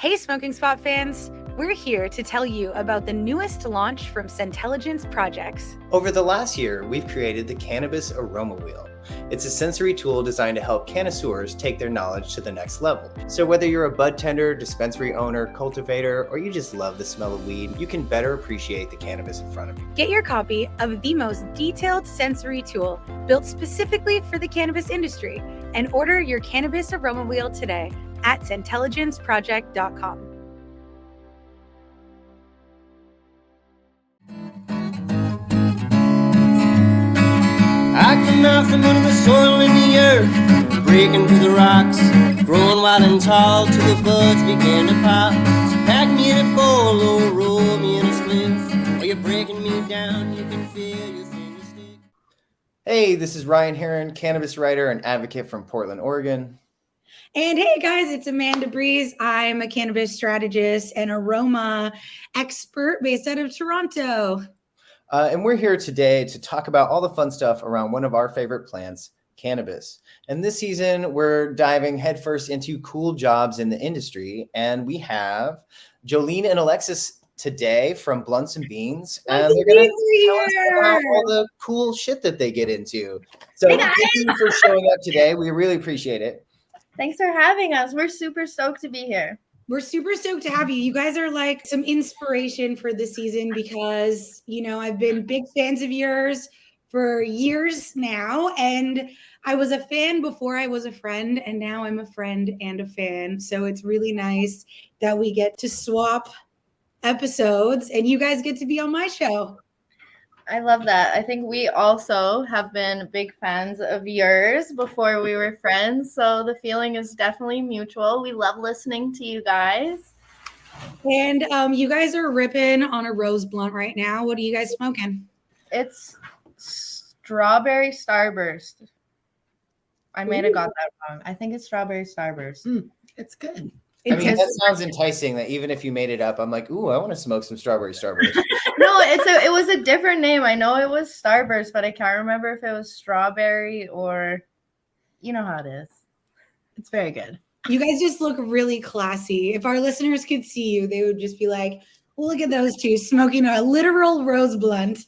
Hey, Smoking Spot fans! We're here to tell you about the newest launch from Cannalympics Projects. Over the last year, we've created the Cannabis Aroma Wheel. It's a sensory tool designed to help connoisseurs take their knowledge to the next level. So whether you're a bud tender, dispensary owner, cultivator, or you just love the smell of weed, you can better appreciate the cannabis in front of you. Get your copy of the most detailed sensory tool built specifically for the cannabis industry and order your Cannabis Aroma Wheel today at Cannalympicsproject.com. I come out from under the soil in the earth, breaking through the rocks, growing wild and tall till the buds begin to pop. So pack me in a bowl or roll me in a spliff, while you're breaking me down, you can feel your fingers stick. Hey, this is Ryan Heron, cannabis writer and advocate from Portland, Oregon. And hey guys, it's Amanda Breeze. I'm a cannabis strategist and aroma expert based out of Toronto. And we're here today to talk about all the fun stuff around one of our favorite plants, cannabis. And this season, we're diving headfirst into cool jobs in the industry. And we have Jolyn and Alexis today from Blunts and Beans. And they're going to tell us about all the cool shit that they get into. So thank you for showing up today. We really appreciate it. Thanks for having us. We're super stoked to be here. We're super stoked to have you. You guys are like some inspiration for the season because, you know, I've been big fans of yours for years now. And I was a fan before I was a friend. And now I'm a friend and a fan. So it's really nice that we get to swap episodes and you guys get to be on my show. I love that. I think we also have been big fans of yours before we were friends. So the feeling is definitely mutual. We love listening to you guys. And you guys are ripping on a rose blunt right now. What are you guys smoking? It's strawberry starburst. I might have got that wrong. I think it's strawberry starburst. It's good. I mean, that sounds enticing that even if you made it up, I'm like, ooh, I want to smoke some strawberry starburst. No, it was a different name. I know it was starburst, but I can't remember if it was strawberry or, you know how it is. It's very good. You guys just look really classy. If our listeners could see you, they would just be like, look at those two smoking a literal rose blunt.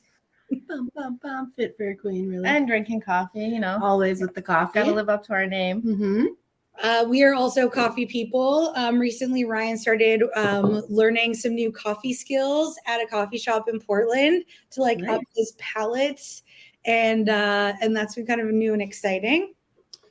Bum, bum, bum. Fit for a queen, really. And drinking coffee, you know. Always with the coffee. Gotta live up to our name. Mm-hmm. We are also coffee people. Recently, Ryan started learning some new coffee skills at a coffee shop in Portland to up his palates, and that's been kind of new and exciting.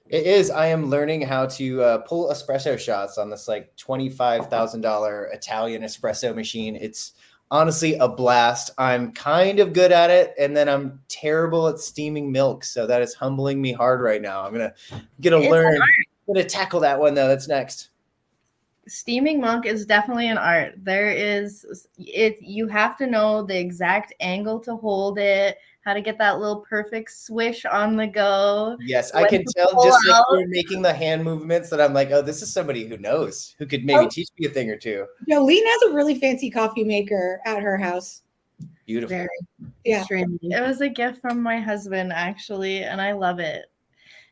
It is. I am learning how to pull espresso shots on this like $25,000 Italian espresso machine. It's honestly a blast. I'm kind of good at it, and then I'm terrible at steaming milk. So that is humbling me hard right now. I'm gonna learn. I'm going to tackle that one, though. That's next. Steaming milk is definitely an art. You have to know the exact angle to hold it, how to get that little perfect swish on the go. Yes, I can tell just like you're making the hand movements that I'm like, oh, this is somebody who knows, who could maybe teach me a thing or two. Jolyn has a really fancy coffee maker at her house. Beautiful. Very, yeah. Extremely. It was a gift from my husband, actually, and I love it.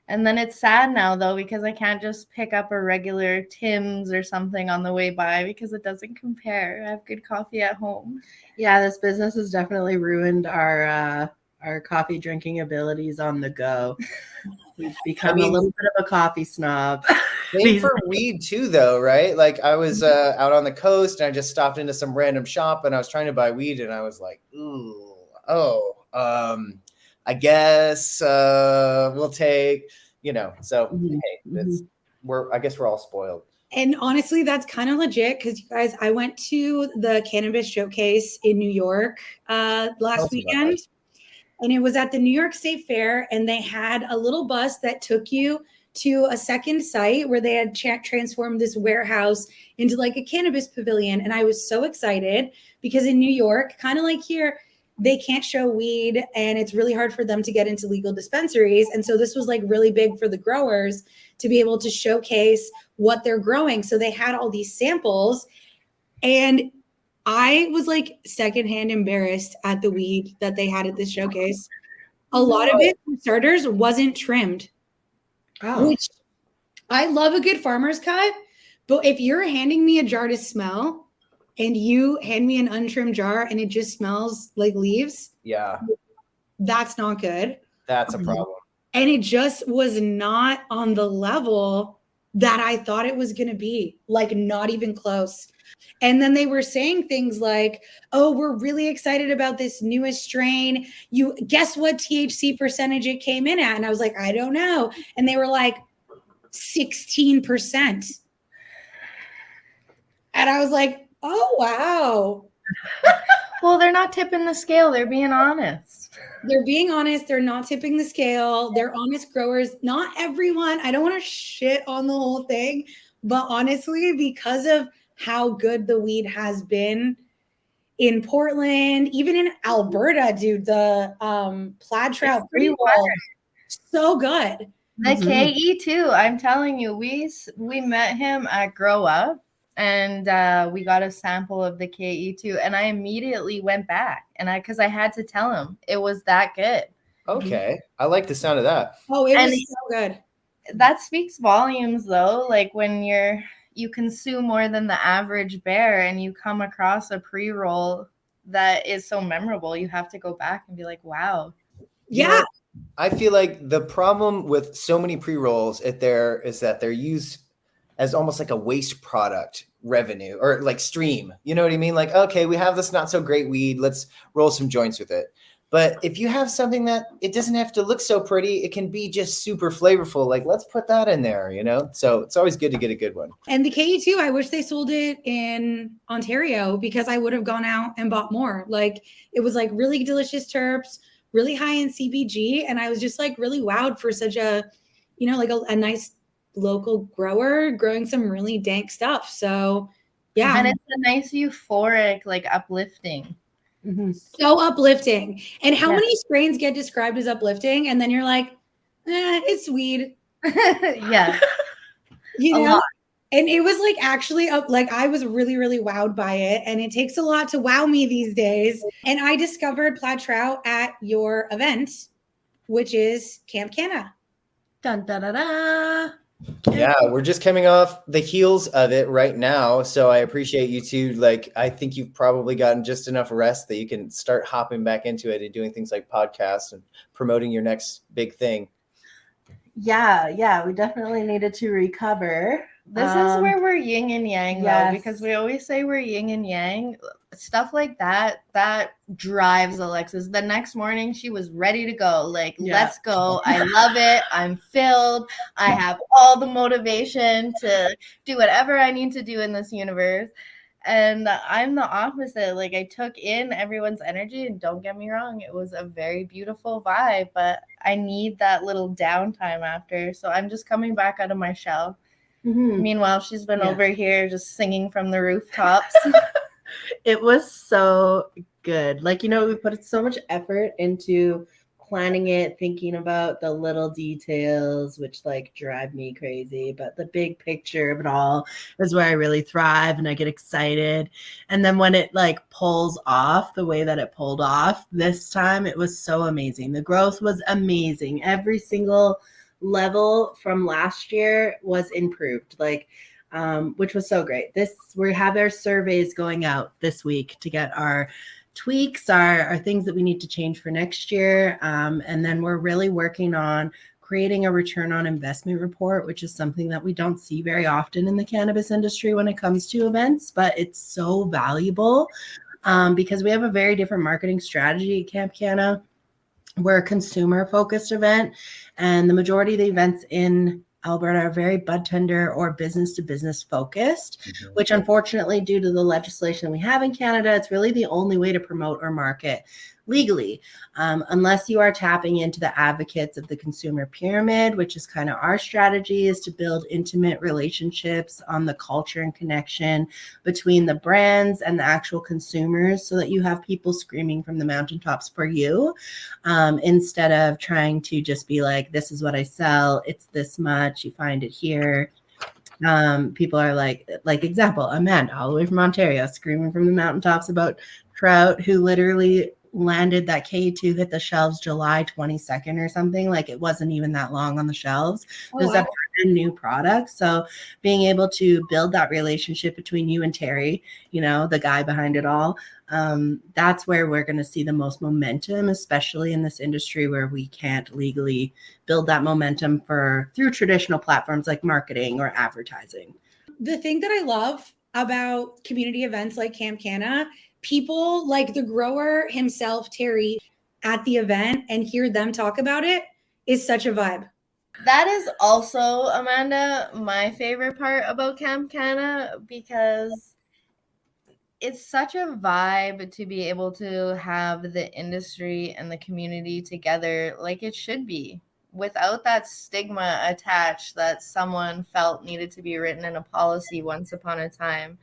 And then it's sad now, though, because I can't just pick up a regular Tim's or something on the way by because it doesn't compare. I have good coffee at home. Yeah, this business has definitely ruined our coffee drinking abilities on the go. We've become a little bit of a coffee snob. Same for weed too, though, right? Like I was out on the coast and I just stopped into some random shop and I was trying to buy weed and I was like, I guess we'll take, so hey, I guess we're all spoiled. And honestly, that's kind of legit because you guys, I went to the cannabis showcase in New York last weekend, and it was at the New York State Fair, and they had a little bus that took you to a second site where they had transformed this warehouse into like a cannabis pavilion. And I was so excited because in New York, kind of like here, they can't show weed and it's really hard for them to get into legal dispensaries. And so this was like really big for the growers to be able to showcase what they're growing. So they had all these samples and I was like secondhand embarrassed at the weed that they had at this showcase. A lot of it, for starters, wasn't trimmed, which I love a good farmer's cut, But if you're handing me a jar to smell and you hand me an untrimmed jar and it just smells like leaves, that's not good. That's a problem. And it just was not on the level that I thought it was going to be, like not even close. And then they were saying things like, oh, we're really excited about this newest strain. You guess what THC percentage it came in at? And I was like, I don't know. And they were like 16%. And I was like, oh, wow. Well, they're not tipping the scale. They're being honest. They're being honest. They're not tipping the scale. They're honest growers. Not everyone. I don't want to shit on the whole thing. But honestly, because of how good the weed has been in Portland, even in Alberta, dude, the plaid trout pre-roll, so good. The KE2, I'm telling you, we met him at Grow Up, and we got a sample of the KE2, and I immediately went back, and because I had to tell him it was that good. Okay, I like the sound of that. Oh, it was so good. That speaks volumes, though. Like when you consume more than the average bear, and you come across a pre-roll that is so memorable, you have to go back and be like, wow. Yeah. I feel like the problem with so many pre-rolls is that they're used as almost like a waste product revenue or like stream. You know what I mean? Like, okay, we have this not so great weed. Let's roll some joints with it. But if you have something that it doesn't have to look so pretty, it can be just super flavorful. Like, let's put that in there, you know? So it's always good to get a good one. And the KE2, I wish they sold it in Ontario because I would have gone out and bought more. Like, it was like really delicious terps, really high in CBG. And I was just like really wowed for such a, you know, like a nice local grower growing some really dank stuff. So, yeah. And it's a nice euphoric, like uplifting. Mm-hmm. So uplifting. And how many strains get described as uplifting? And then you're like, it's weed. Yeah. You know? And it was like actually like I was really, really wowed by it. And it takes a lot to wow me these days. And I discovered plaid trout at your event, which is CampCanna. Dun, da, da, da. Yeah, we're just coming off the heels of it right now. So I appreciate you two. Like, I think you've probably gotten just enough rest that you can start hopping back into it and doing things like podcasts and promoting your next big thing. Yeah, we definitely needed to recover. This is where we're yin and yang, though, because we always say we're yin and yang. Stuff like that drives Alexis. The next morning, she was ready to go. Like, let's go. I love it. I'm filled. I have all the motivation to do whatever I need to do in this universe. And I'm the opposite. Like, I took in everyone's energy, and don't get me wrong, it was a very beautiful vibe, but I need that little downtime after. So I'm just coming back out of my shell. Mm-hmm. Meanwhile, she's been over here just singing from the rooftops. It was so good. Like, you know, we put so much effort into planning it, thinking about the little details, which like drive me crazy. But the big picture of it all is where I really thrive and I get excited. And then when it like pulls off the way that it pulled off this time, it was so amazing. The growth was amazing. Every single level from last year was improved, like which was so great. We have our surveys going out this week to get our tweaks, our things that we need to change for next year, and then we're really working on creating a return on investment report, which is something that we don't see very often in the cannabis industry when it comes to events, but it's so valuable because we have a very different marketing strategy at CampCanna. We're a consumer-focused event, and the majority of the events in Alberta are very bud tender or business-to-business focused, which unfortunately, due to the legislation we have in Canada, it's really the only way to promote or market legally, unless you are tapping into the advocates of the consumer pyramid, which is kind of our strategy, is to build intimate relationships on the culture and connection between the brands and the actual consumers so that you have people screaming from the mountaintops for you, instead of trying to just be like, this is what I sell, it's this much, you find it here. People are like example, Amanda, all the way from Ontario, screaming from the mountaintops about trout, who literally landed that K2 hit the shelves July 22nd or something. Like it wasn't even that long on the shelves. There's a brand new product. So being able to build that relationship between you and Terry, the guy behind it all, that's where we're going to see the most momentum, especially in this industry where we can't legally build that momentum through traditional platforms like marketing or advertising. The thing that I love about community events like CampCanna, people like the grower himself, Terry, at the event and hear them talk about it is such a vibe. That is also, Amanda, my favorite part about CampCanna, because it's such a vibe to be able to have the industry and the community together like it should be, without that stigma attached that someone felt needed to be written in a policy once upon a time.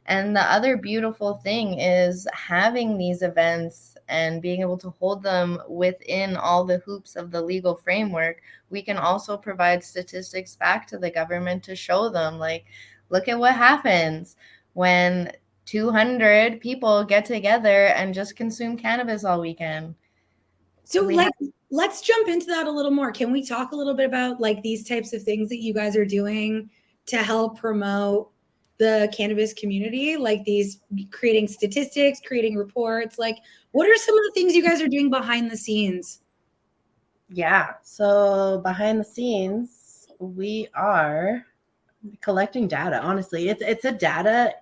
And the other beautiful thing is having these events and being able to hold them within all the hoops of the legal framework. We can also provide statistics back to the government to show them, like, look at what happens when 200 people get together and just consume cannabis all weekend. So let's jump into that a little more. Can we talk a little bit about like these types of things that you guys are doing to help promote the cannabis community, like these creating statistics, creating reports? Like, what are some of the things you guys are doing behind the scenes? Yeah, so behind the scenes, we are collecting data. Honestly, it's a data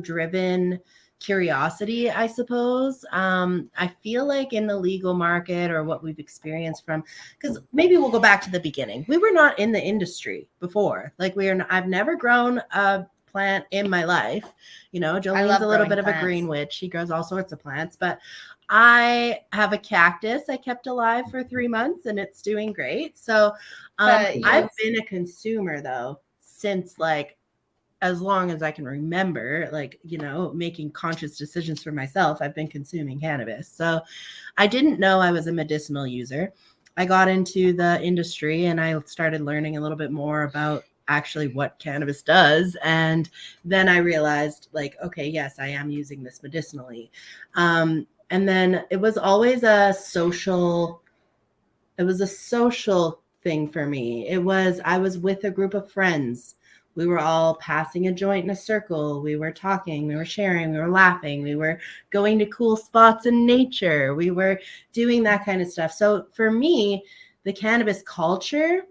driven curiosity, I suppose. I feel like in the legal market, or what we've experienced from, because maybe we'll go back to the beginning. We were not in the industry before. Like I've never grown a plant in my life. Jolyn's a little bit of a green witch. She grows all sorts of plants, but I have a cactus I kept alive for 3 months and it's doing great. So I've been a consumer though since like as long as I can remember, like, making conscious decisions for myself. I've been consuming cannabis. So I didn't know I was a medicinal user. I got into the industry and I started learning a little bit more about actually what cannabis does. And then I realized, like, okay, yes, I am using this medicinally. And then it was always a social thing for me. I was with a group of friends. We were all passing a joint in a circle. We were talking, we were sharing, we were laughing, we were going to cool spots in nature. We were doing that kind of stuff. So for me, the cannabis culture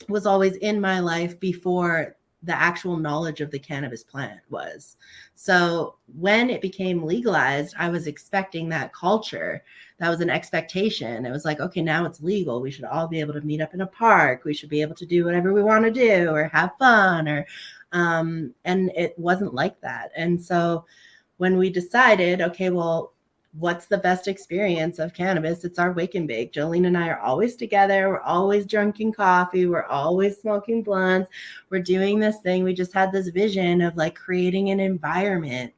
was always in my life before the actual knowledge of the cannabis plant was. So when it became legalized, I was expecting that culture. That was an expectation. It was like, okay, now it's legal. We should all be able to meet up in a park. We should be able to do whatever we want to do or have fun, and it wasn't like that. And so when we decided, okay, well, what's the best experience of cannabis? It's our wake and bake. Jolyn and I are always together. We're always drinking coffee. We're always smoking blunts. We're doing this thing. We just had this vision of like creating an environment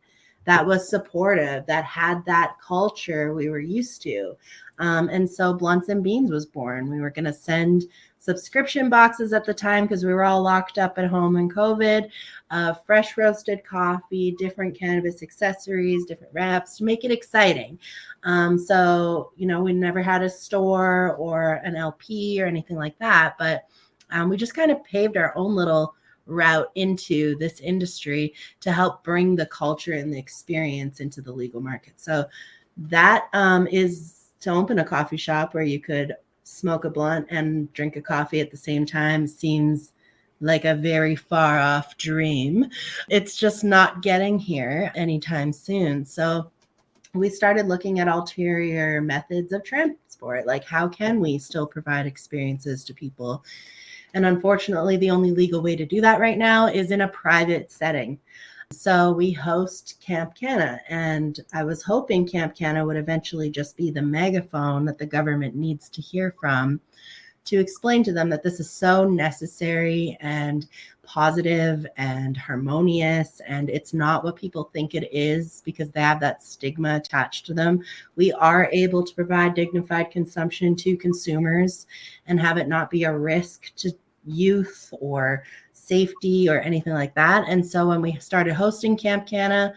that was supportive, that had that culture we were used to. And so Blunts and Beans was born. We were going to send subscription boxes at the time because we were all locked up at home in COVID, fresh roasted coffee, different cannabis accessories, different wraps to make it exciting. So, we never had a store or an LP or anything like that, but we just kind of paved our own little route into this industry to help bring the culture and the experience into the legal market. So that is to open a coffee shop where you could smoke a blunt and drink a coffee at the same time seems like a very far off dream. It's just not getting here anytime soon. So we started looking at ulterior methods of transport. Like, how can we still provide experiences to people? And unfortunately, the only legal way to do that right now is in a private setting. So we host CampCanna, and I was hoping CampCanna would eventually just be the megaphone that the government needs to hear from to explain to them that this is so necessary and positive and harmonious, and it's not what people think it is because they have that stigma attached to them. We are able to provide dignified consumption to consumers and have it not be a risk to youth or safety or anything like that. And so when we started hosting CampCanna,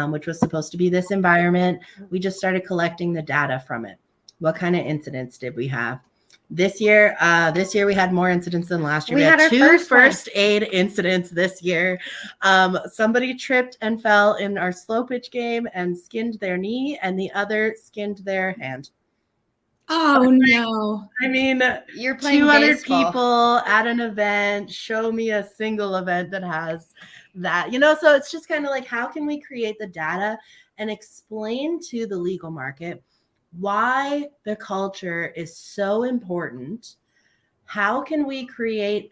which was supposed to be this environment. We just started collecting the data from it. What kind of incidents did we have? This year we had more incidents than last year. We had two first aid incidents this year. Somebody tripped and fell in our slow pitch game and skinned their knee, and the other skinned their hand. Oh no. I mean, you're playing 200 baseball. people at an event. Show me a single event that has that, so it's just kind of like, how can we create the data and explain to the legal market why the culture is so important? How can we create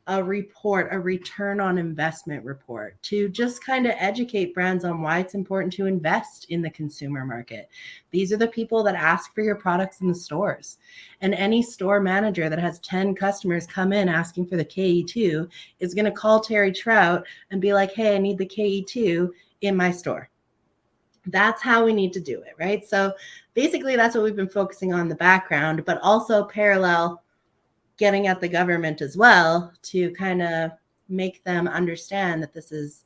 a report, a return on investment report, to just kind of educate brands on why it's important to invest in the consumer market? These are the people that ask for your products in the stores. And any store manager that has 10 customers come in asking for the KE2 is going to call Terry Trout and be like, hey, I need the KE2 in my store. That's how we need to do it, right? So basically that's what we've been focusing on in the background, but also parallel getting at the government as well to kind of make them understand that this is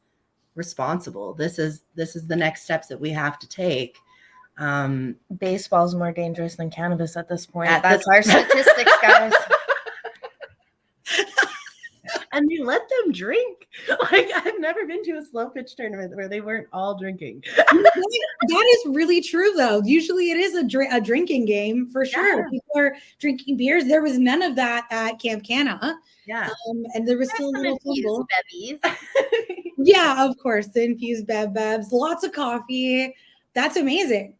responsible. This is the next steps that we have to take. Baseball's more dangerous than cannabis at this point. That's our statistics, guys. And they let them drink. Like, I've never been to a slow pitch tournament where they weren't all drinking. That is really true, though. Usually it is a drinking game for sure. Yeah. People are drinking beers. There was none of that at CampCanna. Yeah. And there was still a little fumble. Bevies. Yeah, of course. The infused bevs, lots of coffee. That's amazing.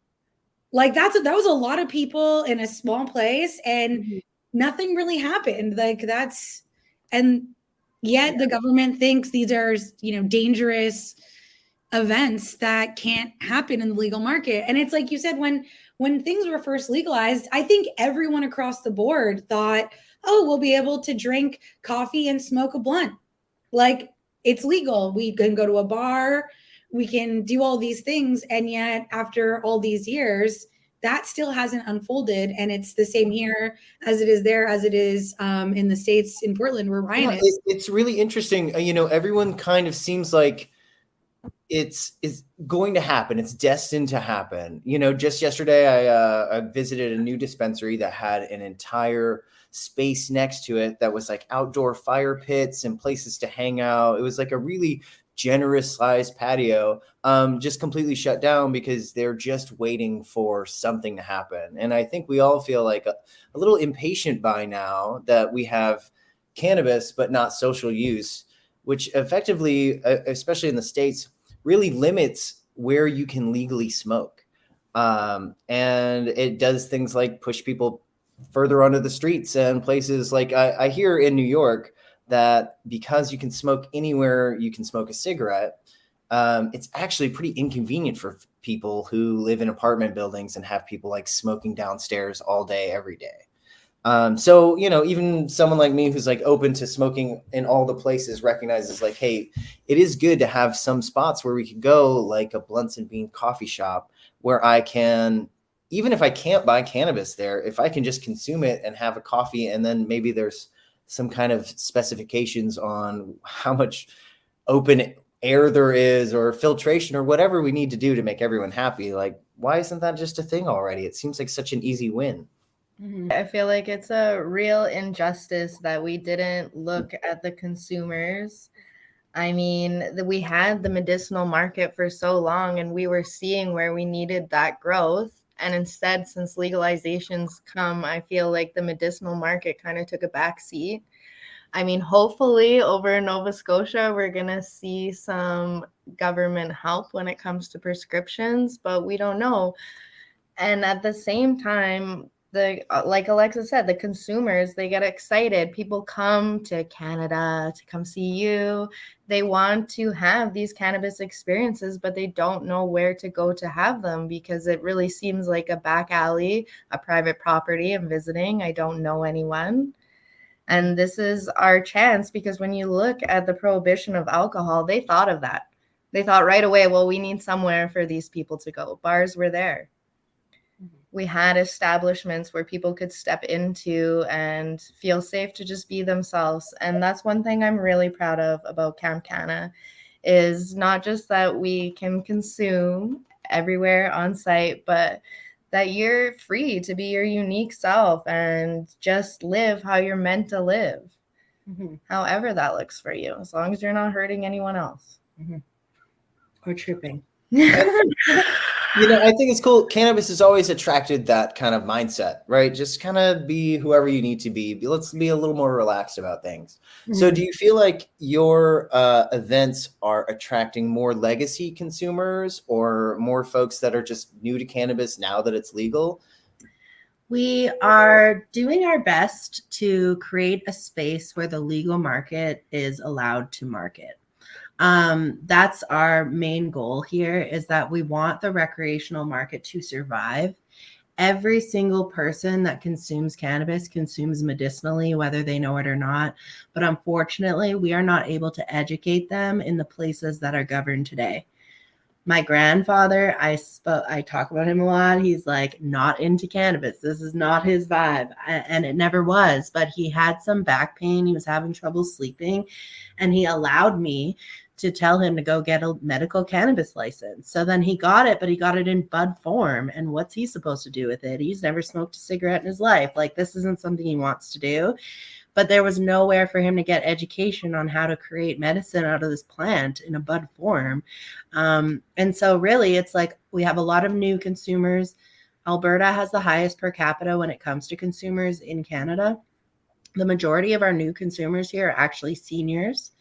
Like that was a lot of people in a small place, and nothing really happened. And yet the government thinks these are, dangerous events that can't happen in the legal market. And it's like you said, when things were first legalized, I think everyone across the board thought, oh, we'll be able to drink coffee and smoke a blunt. Like, it's legal. We can go to a bar, we can do all these things. And yet after all these years, that still hasn't unfolded. And it's the same here as it is there, as it is in the States, in Portland, where Ryan is. It's really interesting. Everyone kind of seems like it's going to happen. It's destined to happen. Just yesterday, I visited a new dispensary that had an entire space next to it that was like outdoor fire pits and places to hang out. It was like a really generous sized patio, just completely shut down because they're just waiting for something to happen. And I think we all feel like a little impatient by now that we have cannabis, but not social use, which effectively, especially in the States, really limits where you can legally smoke. And it does things like push people further onto the streets and places like I hear in New York that because you can smoke anywhere you can smoke a cigarette, it's actually pretty inconvenient for people who live in apartment buildings and have people like smoking downstairs all day, every day. So, even someone like me who's like open to smoking in all the places recognizes like, hey, it is good to have some spots where we could go, like a Blunts and Bean coffee shop, where I can, even if I can't buy cannabis there, if I can just consume it and have a coffee, and then maybe there's some kind of specifications on how much open air there is or filtration or whatever we need to do to make everyone happy. Like, why isn't that just a thing already? It seems like such an easy win. I feel like it's a real injustice that we didn't look at the consumers. I mean, we had the medicinal market for so long, and we were seeing where we needed that growth. And instead, since legalizations come, I feel like the medicinal market kind of took a back seat. I mean, hopefully over in Nova Scotia, we're going to see some government help when it comes to prescriptions, but we don't know. And at the same time, like Alexis said, the consumers, they get excited. People come to Canada to come see you. They want to have these cannabis experiences, but they don't know where to go to have them because it really seems like a back alley, a private property. I'm visiting. I don't know anyone. And this is our chance, because when you look at the prohibition of alcohol, they thought of that. They thought right away, well, we need somewhere for these people to go. Bars were there. We had establishments where people could step into and feel safe to just be themselves. And that's one thing I'm really proud of about CampCanna, is not just that we can consume everywhere on site, but that you're free to be your unique self and just live how you're meant to live, however that looks for you, as long as you're not hurting anyone else. Or tripping. You know, I think it's cool. Cannabis has always attracted that kind of mindset, right? Just kind of be whoever you need to be. Let's be a little more relaxed about things. So do you feel like your events are attracting more legacy consumers or more folks that are just new to cannabis now that it's legal? We are doing our best to create a space where the legal market is allowed to market. That's our main goal here, is that we want the recreational market to survive. Every single person that consumes cannabis consumes medicinally, whether they know it or not. But unfortunately, we are not able to educate them in the places that are governed today. My grandfather, I talk about him a lot. He's like not into cannabis. This is not his vibe. And it never was, but he had some back pain. He was having trouble sleeping, and he allowed me to tell him to go get a medical cannabis license. So then he got it, but he got it in bud form. And what's he supposed to do with it? He's never smoked a cigarette in his life. Like, this isn't something he wants to do. But there was nowhere for him to get education on how to create medicine out of this plant in a bud form. And so really, it's like we have a lot of new consumers. Alberta has the highest per capita when it comes to consumers in Canada. The majority of our new consumers here are actually seniors.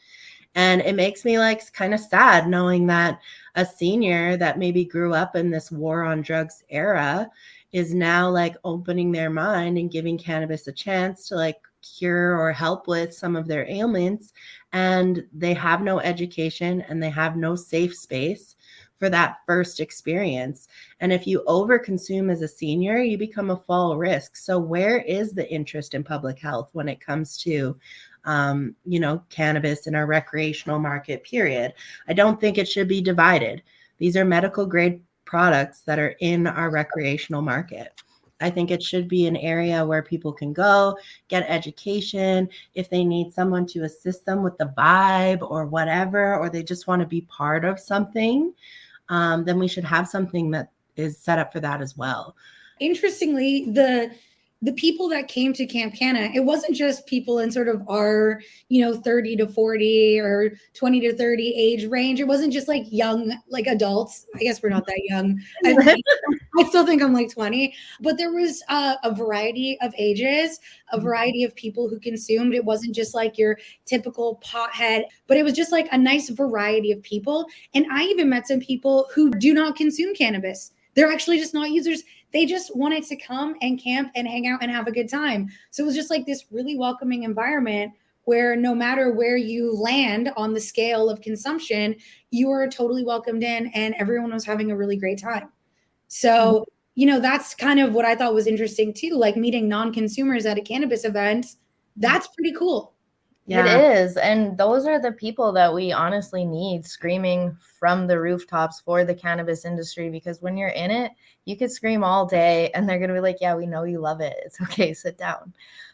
And it makes me like kind of sad knowing that a senior that maybe grew up in this war on drugs era is now like opening their mind and giving cannabis a chance to like cure or help with some of their ailments. And they have no education and they have no safe space for that first experience. And if you overconsume as a senior, you become a fall risk. So where is the interest in public health when it comes to cannabis in our recreational market, period? I don't think it should be divided. These are medical grade products that are in our recreational market. I think it should be an area where people can go get education. If they need someone to assist them with the vibe or whatever, or they just want to be part of something, then we should have something that is set up for that as well. Interestingly, the people that came to CampCanna, it wasn't just people in sort of our, 30 to 40 or 20 to 30 age range. It wasn't just like young, like adults. I guess we're not that young. I still think I'm like 20, but there was a variety of ages, a variety of people who consumed. It wasn't just like your typical pothead, but it was just like a nice variety of people. And I even met some people who do not consume cannabis. They're actually just not users. They just wanted to come and camp and hang out and have a good time. So it was just like this really welcoming environment where no matter where you land on the scale of consumption, you were totally welcomed in and everyone was having a really great time. So, that's kind of what I thought was interesting too, like meeting non-consumers at a cannabis event. That's pretty cool. Yeah. It is. And those are the people that we honestly need screaming from the rooftops for the cannabis industry, because when you're in it, you could scream all day and they're going to be like, yeah, we know you love it. It's okay. Sit down.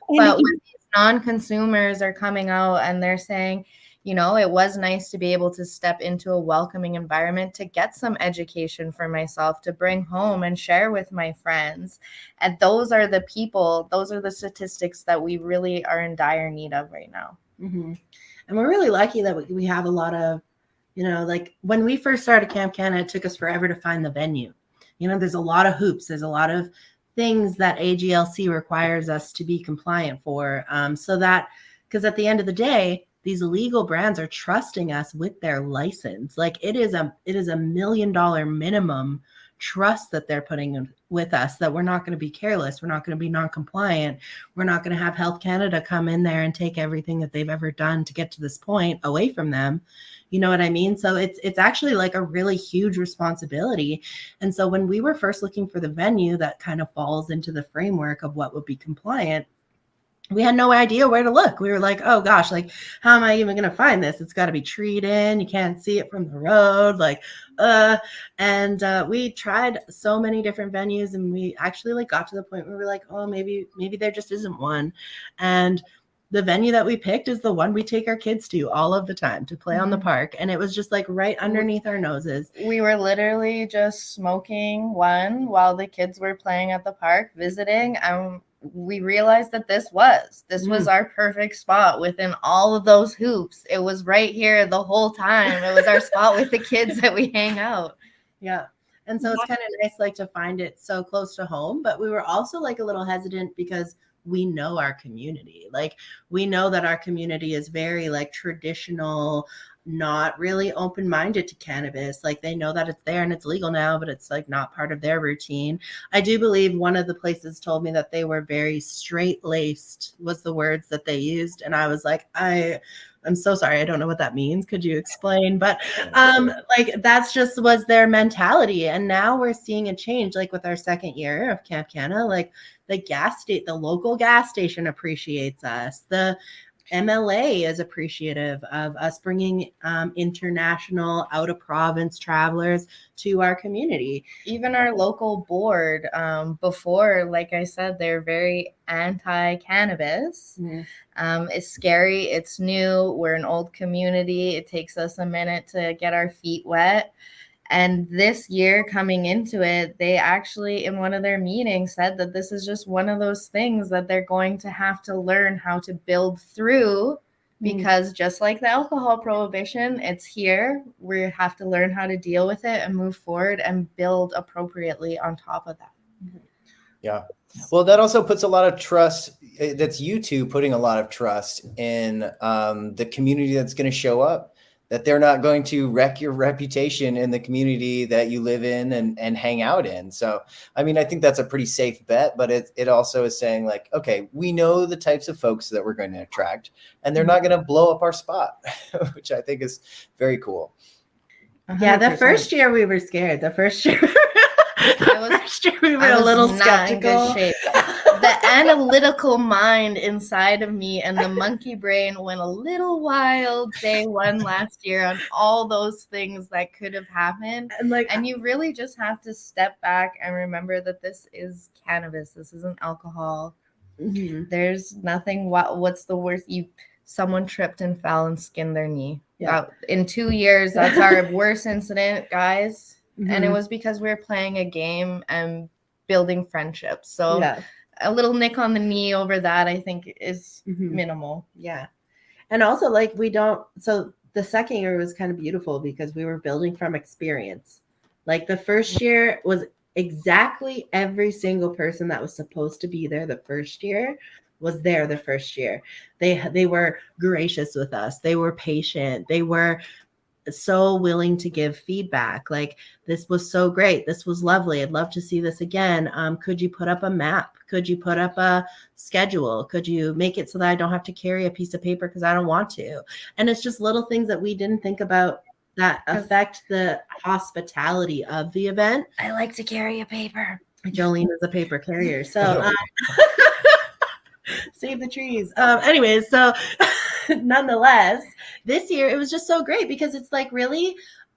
But when these non-consumers are coming out and they're saying, it was nice to be able to step into a welcoming environment, to get some education for myself, to bring home and share with my friends. And those are the people, those are the statistics that we really are in dire need of right now. Mm-hmm. And we're really lucky that we have a lot of, like when we first started CampCanna, it took us forever to find the venue. There's a lot of hoops. There's a lot of things that AGLC requires us to be compliant for. So that, because at the end of the day, these illegal brands are trusting us with their license. Like it is a $1 million minimum trust that they're putting in with us, that we're not going to be careless. We're not going to be non-compliant. We're not going to have Health Canada come in there and take everything that they've ever done to get to this point away from them. You know what I mean? So it's actually like a really huge responsibility. And so when we were first looking for the venue that kind of falls into the framework of what would be compliant, we had no idea where to look. We were like, oh gosh, like, how am I even going to find this? It's got to be treed in. You can't see it from the road. And we tried so many different venues, and we actually got to the point where we were like, oh, maybe there just isn't one. And the venue that we picked is the one we take our kids to all of the time to play on the park. And it was just like right underneath our noses. We were literally just smoking one while the kids were playing at the park, visiting. We realized that this was our perfect spot within all of those hoops. It was right here the whole time. It was our spot with the kids that we hang out. Yeah. And so it's kind of nice like to find it so close to home, but we were also like a little hesitant because we know our community. Like we know that our community is very like traditional, not really open-minded to cannabis. Like they know that it's there and it's legal now, but it's like not part of their routine. I do believe one of the places told me that they were very straight-laced was the words that they used. And I was like, I'm so sorry. I don't know what that means. Could you explain? But like that's just was their mentality. And now we're seeing a change, like with our second year of CampCanna, like the local gas station appreciates us. The MLA is appreciative of us bringing international out of province travelers to our community. Even our local board, before, like I said, they're very anti-cannabis. It's scary. It's new. We're an old community. It takes us a minute to get our feet wet. And this year coming into it, they actually in one of their meetings said that this is just one of those things that they're going to have to learn how to build through, because just like the alcohol prohibition, it's here. We have to learn how to deal with it and move forward and build appropriately on top of that. Yeah. Well, that also puts a lot of trust. That's you two putting a lot of trust in the community that's going to show up, that they're not going to wreck your reputation in the community that you live in and hang out in. So, I mean, I think that's a pretty safe bet, but it also is saying like, okay, we know the types of folks that we're going to attract and they're not going to blow up our spot, which I think is very cool. 100%. Yeah. The first year we were scared. The first year we were a little skeptical. The analytical mind inside of me and the monkey brain went a little wild day one last year on all those things that could have happened. And you really just have to step back and remember that this is cannabis. This isn't alcohol. There's nothing. What's the worst? Someone tripped and fell and skinned their knee. Yeah. In 2 years, that's our worst incident, guys. And it was because we were playing a game and building friendships. So a little nick on the knee over that, I think, is minimal. Yeah. And also, like, so the second year was kind of beautiful because we were building from experience. Like, the first year was exactly every single person that was supposed to be there the first year was there the first year. They were gracious with us. They were patient. They were so willing to give feedback. Like, this was so great. This was lovely. I'd love to see this again. Could you put up a map? Could you put up a schedule? Could you make it so that I don't have to carry a piece of paper because I don't want to? And it's just little things that we didn't think about that affect the hospitality of the event. I like to carry a paper. Jolyn is a paper carrier. So save the trees. Anyways, so nonetheless, this year it was just so great because it's like really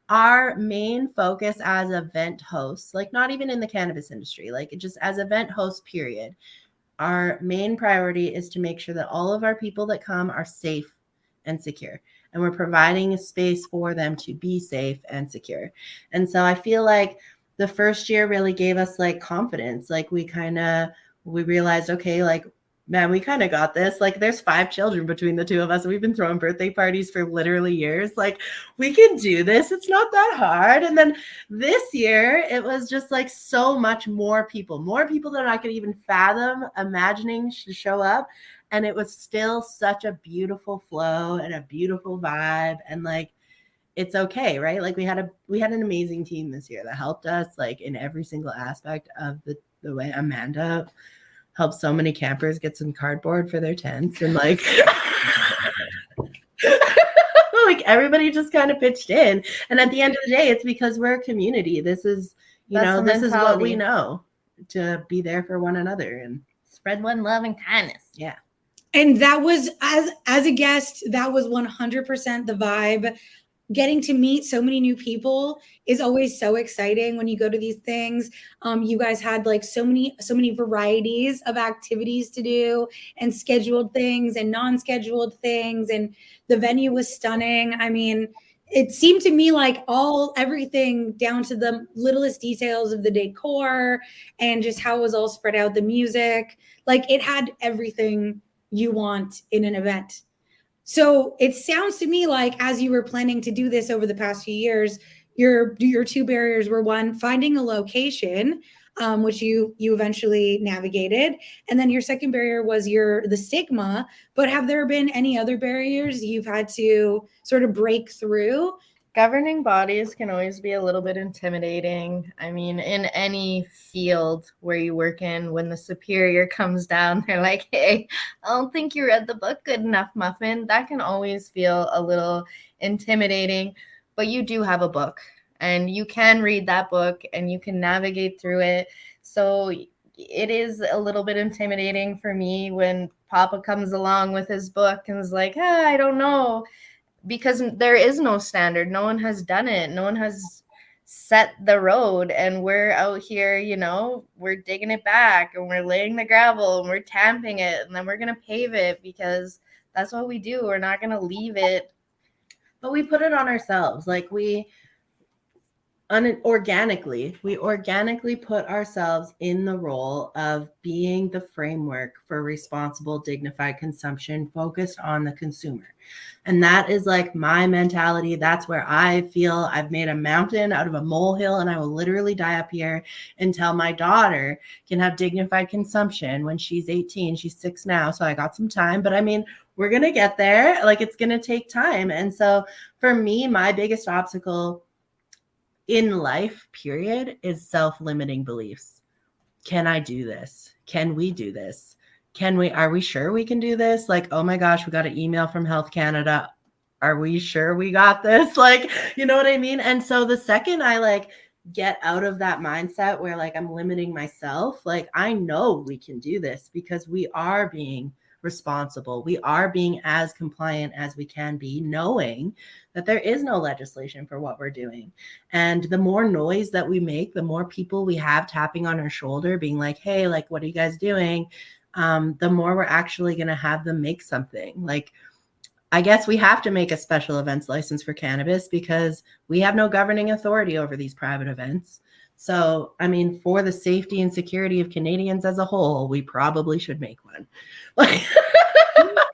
our main focus as event hosts, like not even in the cannabis industry, like just as event hosts, period. Our main priority is to make sure that all of our people that come are safe and secure. And we're providing a space for them to be safe and secure. And so I feel like the first year really gave us like confidence. Like we realized, okay, like, man, we kind of got this. Like, there's 5 children between the two of us. We've been throwing birthday parties for literally years. Like, we can do this. It's not that hard. And then this year, it was just like so much more people that I could even fathom imagining to show up. And it was still such a beautiful flow and a beautiful vibe. And like, it's okay, right? Like we had an amazing team this year that helped us like in every single aspect of the way. Amanda helped so many campers get some cardboard for their tents, and like like everybody just kind of pitched in. And at the end of the day, it's because we're a community. This is this is what we know, to be there for one another and spread one love and kindness. Yeah. And that was, as a guest, that was 100% the vibe. getting to meet so many new people is always so exciting when you go to these things. You guys had like so many varieties of activities to do, and scheduled things and non-scheduled things, and the venue was stunning. I mean, it seemed to me like everything down to the littlest details of the decor and just how it was all spread out, the music, like it had everything you want in an event. So it sounds to me like as you were planning to do this over the past few years, your two barriers were, one, finding a location, which you eventually navigated, and then your second barrier was the stigma. But have there been any other barriers you've had to sort of break through? Governing bodies can always be a little bit intimidating. I mean, in any field where you work in, when the superior comes down, they're like, hey, I don't think you read the book good enough, Muffin. That can always feel a little intimidating, but you do have a book and you can read that book and you can navigate through it. So it is a little bit intimidating for me when Papa comes along with his book and is like, I don't know. Because there is no standard. No one has done it. No one has set the road. And we're out here, we're digging it back and we're laying the gravel and we're tamping it. And then we're going to pave it because that's what we do. We're not going to leave it. But we put it on ourselves. Like we organically put ourselves in the role of being the framework for responsible, dignified consumption focused on the consumer. And that is like my mentality. That's where I feel I've made a mountain out of a molehill, and I will literally die up here until my daughter can have dignified consumption when she's 18. She's 6 now, so I got some time. But I mean, we're going to get there. Like, it's going to take time. And so for me, my biggest obstacle in life, period, is self-limiting beliefs. Can I do this? Can we do this? Are we sure we can do this? Like, oh my gosh, we got an email from Health Canada. Are we sure we got this? Like, you know what I mean? And so the second I get out of that mindset where I'm limiting myself, I know we can do this because we are being responsible. We are being as compliant as we can be, knowing that there is no legislation for what we're doing. And the more noise that we make, the more people we have tapping on our shoulder being like, hey, what are you guys doing? The more we're actually going to have them make something. I guess we have to make a special events license for cannabis because we have no governing authority over these private events. So, I mean, for the safety and security of Canadians as a whole, we probably should make one.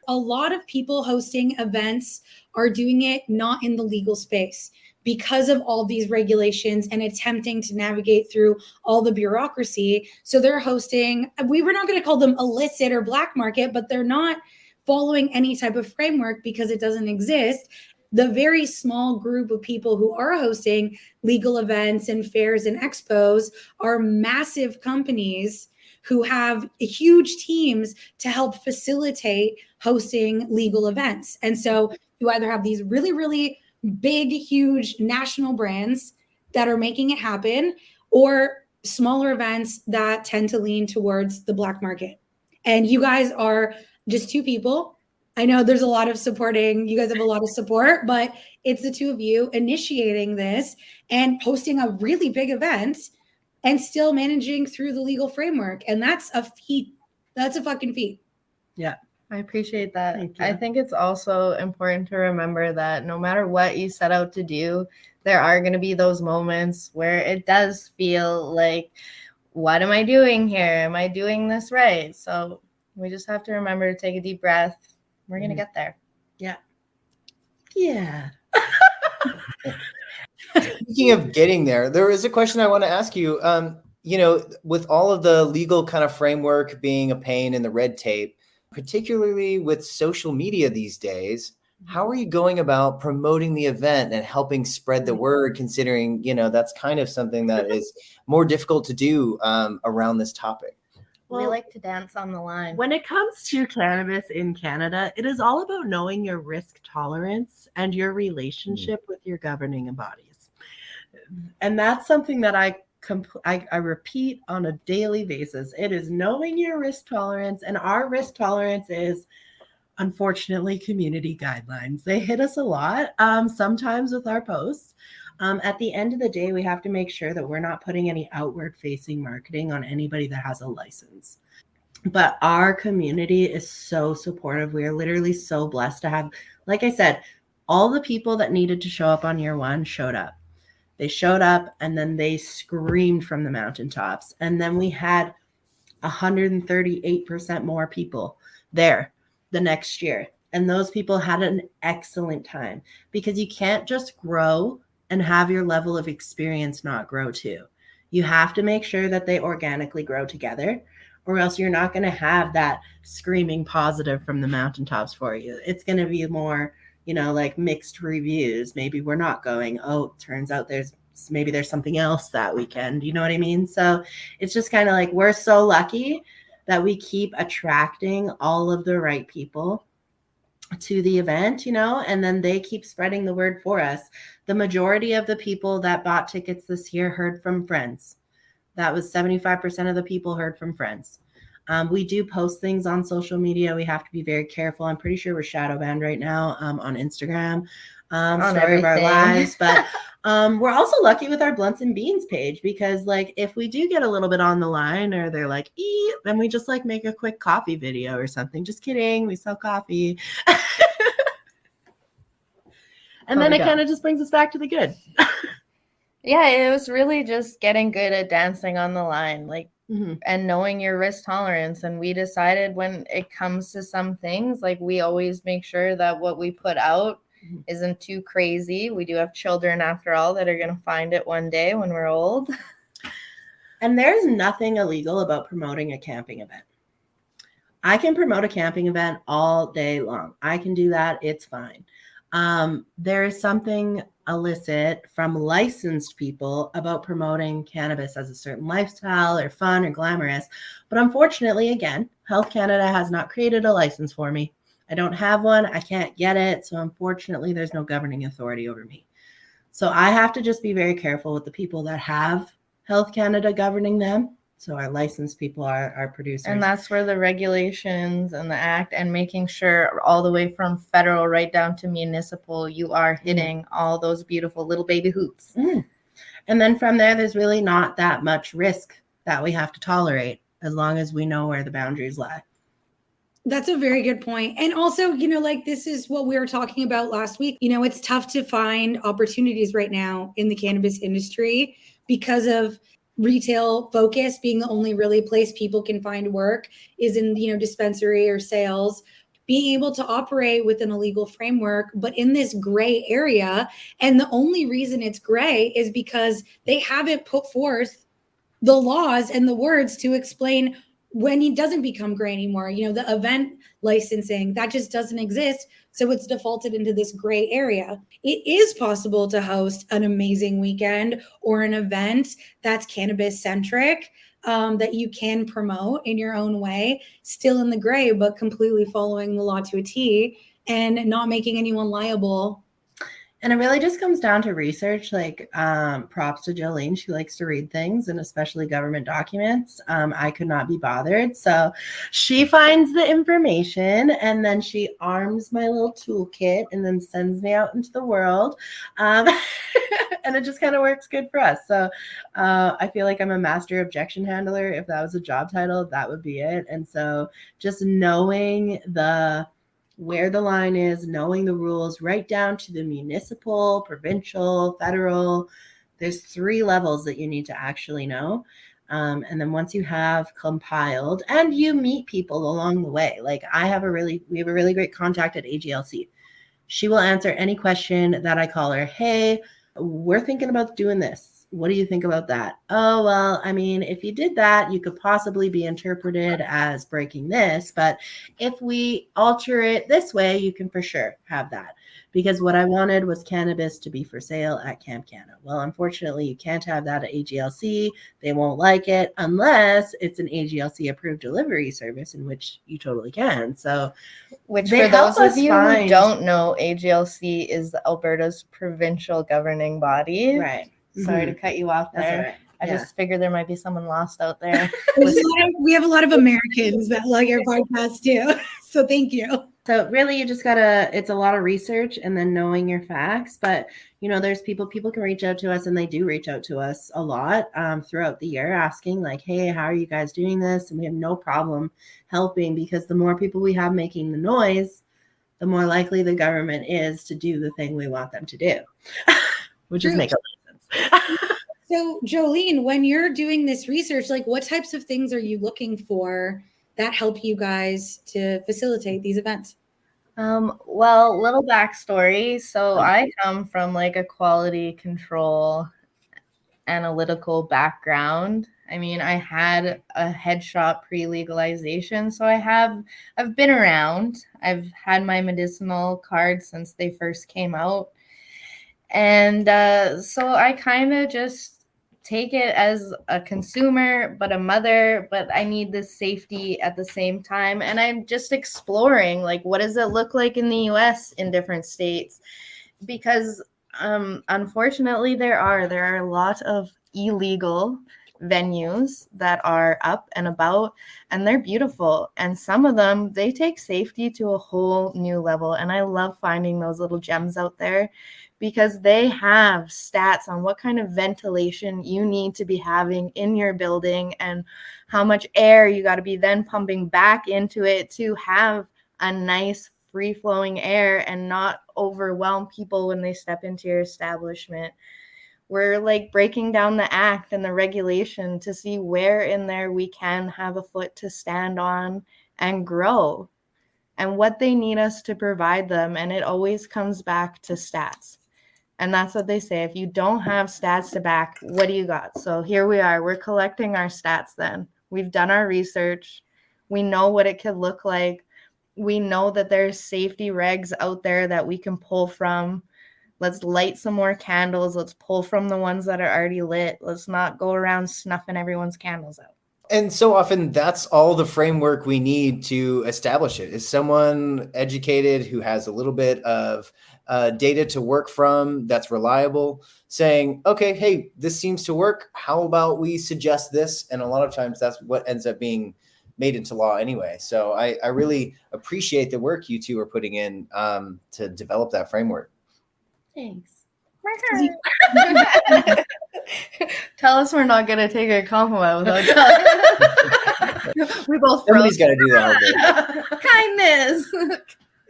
A lot of people hosting events are doing it not in the legal space because of all these regulations and attempting to navigate through all the bureaucracy. So they're hosting, we were not going to call them illicit or black market, but they're not following any type of framework because it doesn't exist. The very small group of people who are hosting legal events and fairs and expos are massive companies who have huge teams to help facilitate hosting legal events. And so you either have these really, really big, huge national brands that are making it happen, or smaller events that tend to lean towards the black market. And you guys are just two people. I know there's a lot of supporting, you guys have a lot of support, but it's the two of you initiating this and hosting a really big event and still managing through the legal framework. And that's a feat. That's a fucking feat. Yeah. I appreciate that. I think it's also important to remember that no matter what you set out to do, there are going to be those moments where it does feel like, what am I doing here? Am I doing this right? So we just have to remember to take a deep breath. We're going to get there. Yeah. Yeah. Speaking of getting there, there is a question I want to ask you. With all of the legal kind of framework being a pain in the red tape, particularly with social media these days, how are you going about promoting the event and helping spread the word, considering, that's kind of something that is more difficult to do around this topic? Well, we like to dance on the line. When it comes to cannabis in Canada, it is all about knowing your risk tolerance and your relationship with your governing bodies. And that's something that I repeat on a daily basis. It is knowing your risk tolerance, and our risk tolerance is unfortunately, community guidelines. They hit us a lot, sometimes with our posts. At the end of the day, we have to make sure that we're not putting any outward-facing marketing on anybody that has a license. But our community is so supportive. We are literally so blessed to have, like I said, all the people that needed to show up on year one showed up. They showed up and then they screamed from the mountaintops. And then we had 138% more people there the next year. And those people had an excellent time, because you can't just grow and have your level of experience not grow too. You have to make sure that they organically grow together, or else you're not going to have that screaming positive from the mountaintops for you. It's going to be more, like mixed reviews. Maybe we're not going, oh, turns out there's something else that weekend. You know what I mean? So it's just kind of like, we're so lucky that we keep attracting all of the right people to the event, and then they keep spreading the word for us. The majority of the people that bought tickets this year heard from friends. That was 75% of the people heard from friends. We do post things on social media. We have to be very careful. I'm pretty sure we're shadow banned right now on Instagram, On story everything. of our lives. But we're also lucky with our Blunts and Beans page, because like if we do get a little bit on the line, or they're like, then we just like make a quick coffee video or something. Just kidding. We sell coffee. And then it kind of just brings us back to the good. Yeah, it was really just getting good at dancing on the line, like, and knowing your risk tolerance. And we decided when it comes to some things, like, we always make sure that what we put out isn't too crazy. We do have children, after all, that are going to find it one day when we're old. And there's nothing illegal about promoting a camping event. I can promote a camping event all day long. I can do that. It's fine. There is something illicit from licensed people about promoting cannabis as a certain lifestyle or fun or glamorous. But unfortunately, again, Health Canada has not created a license for me. I don't have one. I can't get it. So unfortunately, there's no governing authority over me. So I have to just be very careful with the people that have Health Canada governing them. So our licensed people are our producers. And that's where the regulations and the act, and making sure all the way from federal right down to municipal, you are hitting all those beautiful little baby hoops. And then from there, there's really not that much risk that we have to tolerate, as long as we know where the boundaries lie. That's a very good point. And also, like, this is what we were talking about last week. It's tough to find opportunities right now in the cannabis industry because of retail focus being the only really place people can find work is in, dispensary or sales. Being able to operate within a legal framework, but in this gray area. And the only reason it's gray is because they haven't put forth the laws and the words to explain when it doesn't become gray anymore. The event licensing, that just doesn't exist. So it's defaulted into this gray area. It is possible to host an amazing weekend or an event that's cannabis centric, that you can promote in your own way, still in the gray, but completely following the law to a T and not making anyone liable. And it really just comes down to research. Like, props to Jolyn. She likes to read things, and especially government documents. I could not be bothered. So she finds the information, and then she arms my little toolkit and then sends me out into the world. And it just kind of works good for us. So I feel like I'm a master objection handler. If that was a job title, that would be it. And so just knowing where the line is, knowing the rules right down to the municipal, provincial, federal. There's 3 levels that you need to actually know. And then once you have compiled, and you meet people along the way, like we have a really great contact at AGLC. She will answer any question that I call her. Hey, we're thinking about doing this. What do you think about that? Oh, well, I mean, if you did that, you could possibly be interpreted as breaking this. But if we alter it this way, you can for sure have that. Because what I wanted was cannabis to be for sale at CampCanna. Well, unfortunately, you can't have that at AGLC. They won't like it unless it's an AGLC approved delivery service, in which you totally can. So, which for those of you who don't know, AGLC is Alberta's provincial governing body. Right. Sorry to cut you off there. That's all right. I just figured there might be someone lost out there. We have a lot of Americans that like your podcast too. So thank you. So really, you just gotta, it's a lot of research and then knowing your facts. But, you know, there's people can reach out to us, and they do reach out to us a lot throughout the year asking like, hey, how are you guys doing this? And we have no problem helping, because the more people we have making the noise, the more likely the government is to do the thing we want them to do, which is make a lot of sense. So Jolene, when you're doing this research, like what types of things are you looking for that help you guys to facilitate these events? Well, little backstory. So I come from like a quality control analytical background. I mean, I had a head shop pre-legalization, so I've been around. I've had my medicinal card since they first came out. And so I kind of just take it as a consumer, but a mother, but I need this safety at the same time. And I'm just exploring, like, what does it look like in the US in different states? Because unfortunately, there are a lot of illegal venues that are up and about, and they're beautiful. And some of them, they take safety to a whole new level. And I love finding those little gems out there, because they have stats on what kind of ventilation you need to be having in your building and how much air you got to be then pumping back into it to have a nice free-flowing air and not overwhelm people when they step into your establishment. We're like breaking down the act and the regulation to see where in there we can have a foot to stand on and grow, and what they need us to provide them. And it always comes back to stats. And that's what they say. If you don't have stats to back, what do you got? So here we are. We're collecting our stats then. We've done our research. We know what it could look like. We know that there's safety regs out there that we can pull from. Let's light some more candles. Let's pull from the ones that are already lit. Let's not go around snuffing everyone's candles out. And so often that's all the framework we need to establish it, is someone educated who has a little bit of data to work from that's reliable, saying, okay, hey, this seems to work. How about we suggest this? And a lot of times that's what ends up being made into law anyway. So I really appreciate the work you two are putting in to develop that framework. Thanks. Tell us we're not going to take a compliment without we both Somebody's got to do that. Kindness.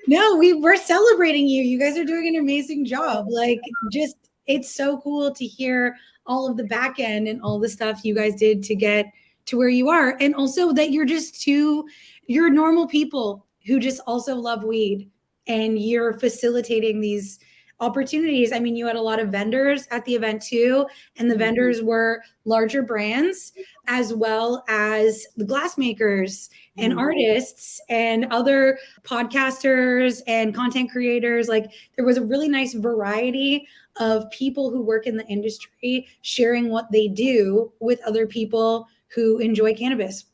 No, we're celebrating you. You guys are doing an amazing job. Like, just, it's so cool to hear all of the back end and all the stuff you guys did to get to where you are. And also that you're normal people who just also love weed, and you're facilitating these opportunities. I mean, you had a lot of vendors at the event too, and the vendors were larger brands as well as the glass makers and artists and other podcasters and content creators. Like, there was a really nice variety of people who work in the industry sharing what they do with other people who enjoy cannabis.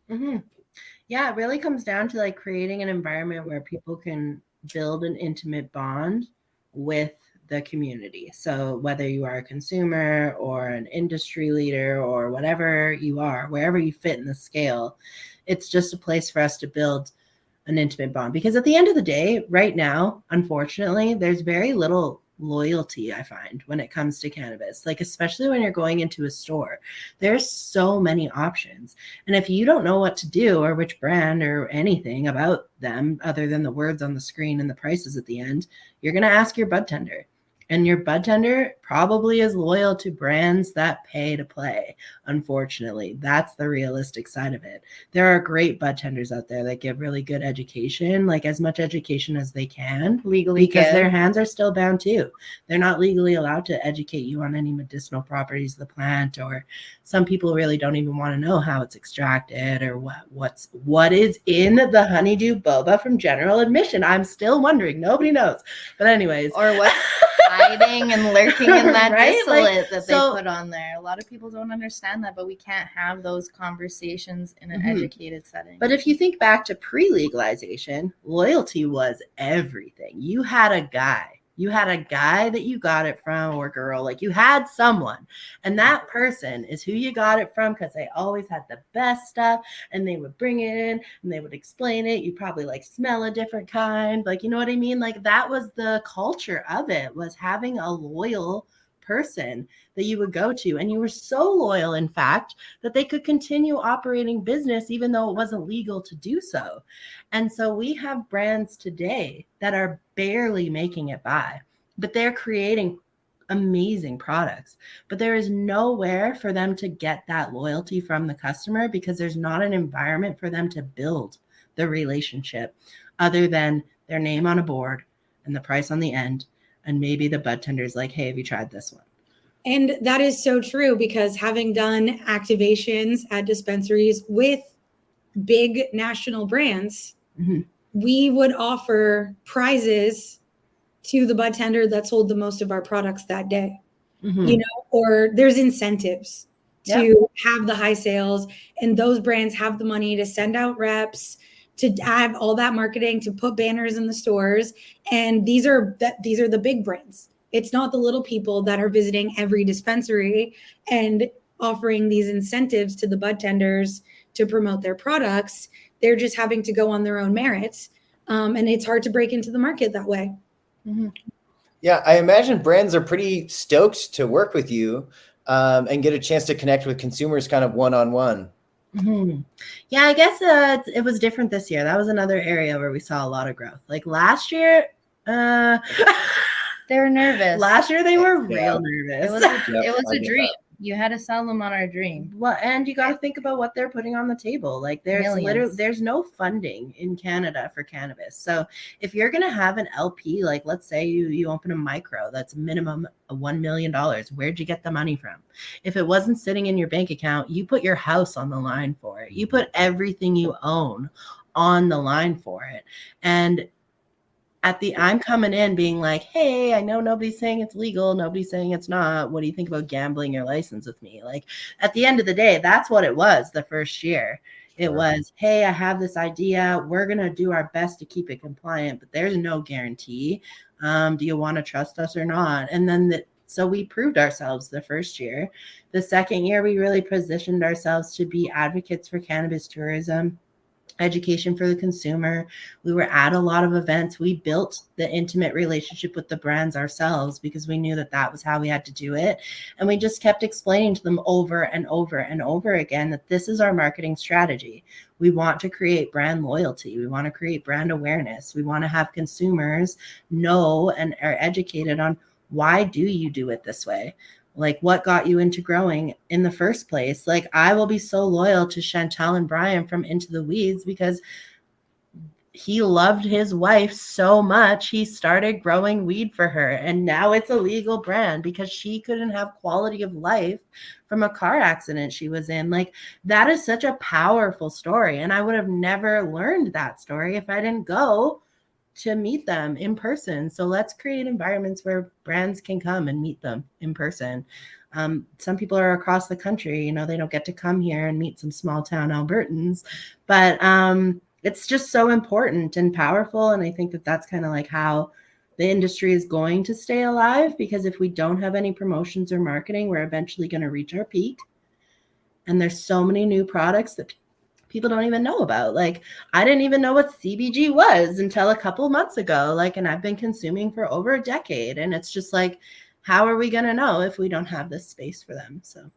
Mm-hmm. Yeah, it really comes down to like creating an environment where people can build an intimate bond with the community. So whether you are a consumer or an industry leader or whatever you are, wherever you fit in the scale, it's just a place for us to build an intimate bond. Because at the end of the day, right now, unfortunately, there's very little loyalty, I find, when it comes to cannabis, like especially when you're going into a store. There's so many options, and if you don't know what to do or which brand or anything about them other than the words on the screen and the prices at the end, you're going to ask your bud tender. And your bud tender probably is loyal to brands that pay to play. Unfortunately, that's the realistic side of it. There are great bud tenders out there that give really good education, like as much education as they can legally, because their hands are still bound too. They're not legally allowed to educate you on any medicinal properties of the plant, or some people really don't even want to know how it's extracted or what is in the honeydew boba from general admission. I'm still wondering. Nobody knows. But anyways, or what hiding and lurking in that right? distillate that they put on there. A lot of people don't understand that, but we can't have those conversations in an educated setting. But if you think back to pre-legalization, loyalty was everything. You had a guy You had a guy that you got it from, or girl, like you had someone, and that person is who you got it from, because they always had the best stuff, and they would bring it in and they would explain it. You probably like smell a different kind, like, you know what I mean? Like that was the culture of it, was having a loyal person that you would go to, and you were so loyal, in fact, that they could continue operating business even though it wasn't legal to do so. And so we have brands today that are barely making it by, but they're creating amazing products, but there is nowhere for them to get that loyalty from the customer, because there's not an environment for them to build the relationship other than their name on a board and the price on the end. And maybe the bud tender's like, hey, have you tried this one? And that is so true, because having done activations at dispensaries with big national brands, we would offer prizes to the bud tender that sold the most of our products that day, you know, or there's incentives to have the high sales, and those brands have the money to send out reps, to have all that marketing, to put banners in the stores. And these are the big brands. It's not the little people that are visiting every dispensary and offering these incentives to the bud tenders to promote their products. They're just having to go on their own merits. And it's hard to break into the market that way. Yeah, I imagine brands are pretty stoked to work with you and get a chance to connect with consumers kind of one-on-one. Yeah, I guess it was different this year. That was another area where we saw a lot of growth. Like last year, they were nervous. Last year they were real nervous. It was a dream. You had to sell them on our dream. Well, and you got to think about what they're putting on the table. Like there's no funding in Canada for cannabis. So if you're going to have an LP, like let's say you open a micro, that's minimum $1 million. Where'd you get the money from? If it wasn't sitting in your bank account, you put your house on the line for it. You put everything you own on the line for it. And I'm coming in being like, hey, I know nobody's saying it's legal. Nobody's saying it's not. What do you think about gambling your license with me? Like at the end of the day, that's what it was the first year. It was, hey, I have this idea. We're going to do our best to keep it compliant, but there's no guarantee. Do you want to trust us or not? And then so we proved ourselves the first year. The second year, we really positioned ourselves to be advocates for cannabis tourism, education for the consumer. We were at a lot of events. We built the intimate relationship with the brands ourselves because we knew that was how we had to do it. And we just kept explaining to them over and over and over again that this is our marketing strategy. We want to create brand loyalty. We want to create brand awareness. We want to have consumers know and are educated on, why do you do it this way? Like what got you into growing in the first place? Like I will be so loyal to Chantel and Brian from Into the Weeds because he loved his wife so much. He started growing weed for her, and now it's a legal brand because she couldn't have quality of life from a car accident she was in. Like that is such a powerful story. And I would have never learned that story if I didn't go to meet them in person. So let's create environments where brands can come and meet them in person. Some people are across the country, they don't get to come here and meet some small town Albertans, but it's just so important and powerful. And I think that that's kind of like how the industry is going to stay alive, because if we don't have any promotions or marketing, we're eventually going to reach our peak. And there's so many new products that people don't even know about. Like I didn't even know what CBG was until a couple months ago. And I've been consuming for over a decade. And it's just like, how are we going to know if we don't have this space for them? So